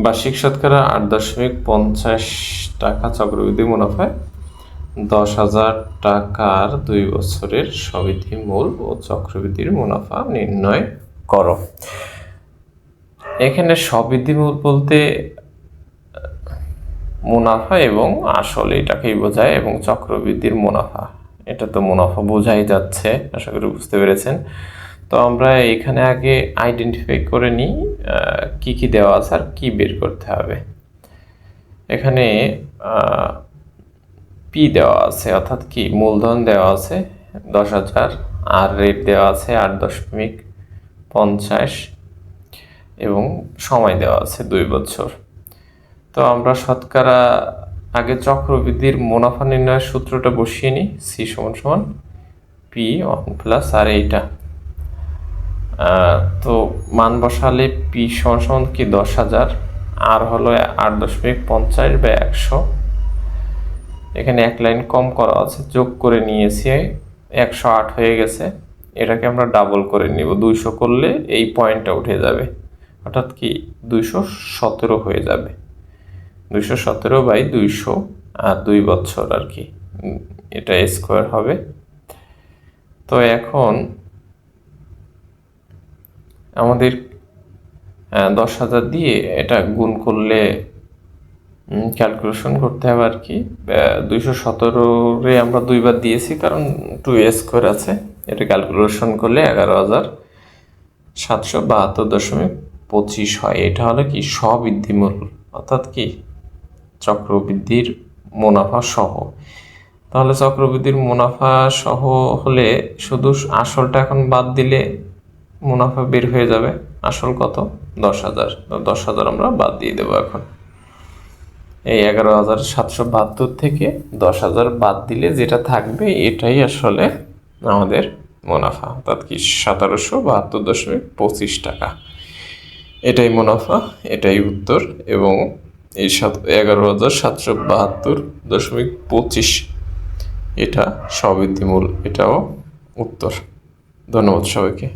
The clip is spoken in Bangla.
বার্ষিক শতকরা 8.50 টাকা চক্রবৃদ্ধি মুনাফায় 10,000 টাকার 2 বছরের সবৃদ্ধি মূল ও চক্রবৃদ্ধির মুনাফা নির্ণয় করো। এখানে সবৃদ্ধি মূল বলতে মুনাফা এবং আসল এটাকেই বোঝায়, এবং চক্রবৃদ্ধির মুনাফা, এটা তো মুনাফা বোঝাই যাচ্ছে, আশা করি বুঝতে পেরেছেন। তো আমরা এখানে আগে আইডেন্টিফাই করে নিই কি কি দেওয়া আছে আর কি বের করতে হবে। এখানে পি দেওয়া আছে, অর্থাৎ কি মূলধন দেওয়া আছে 10,000, আর রেট দেওয়া আছে 8.50 এবং সময় দেওয়া আছে 2 বছর। তো আমরা শতকরা আগে চক্রবৃদ্ধির মুনাফা নির্ণয়ের সূত্রটা বসিয়ে নিই। সি সমান পি 1 আর এইটা, তো মান বসালে পি সমান কি 10,000, আর হলো 8.50/100। এখানে এক লাইন কম করা আছে, যোগ করে নিয়েছি, 108 হয়ে গেছে। এটাকে আমরা ডাবল করে নিব, 200 করলে এই পয়েন্টটা উঠে যাবে, অর্থাৎ কি 217 হয়ে যাবে। 217/200 আর 2 বছর আর কি, এটা স্কোয়ার হবে। তো এখন আমাদের 10,000 দিয়ে এটা গুণ করলে ক্যালকুলেশন করতে হবে আর কি। 217-রে আমরা 2 বার দিয়েছি কারণ 2 স্কোয়ার আছে, এটা ক্যালকুলেশন করলে 11,772.25 হয়। এটা হলো কি সবৃদ্ধি মূল, অর্থাৎ কি চক্রবৃদ্ধির মুনাফা সহ। তাহলে চক্রবৃদ্ধির মুনাফা সহ হলে শুধু আসলটা এখন বাদ দিলে মুনাফা বের হয়ে যাবে। আসল কত? 10,000। 10,000 আমরা বাদ দিয়ে দেবো। এখন এই 11,772 থেকে 10,000 বাদ দিলে যেটা থাকবে এটাই আসলে আমাদের মুনাফা, অর্থাৎ কি 1772.25 টাকা। এটাই মুনাফা, এটাই উত্তর, এবং এই 11,772.25 এটা সবৃদ্ধিমূল, এটাও উত্তর। ধন্যবাদ সবাইকে।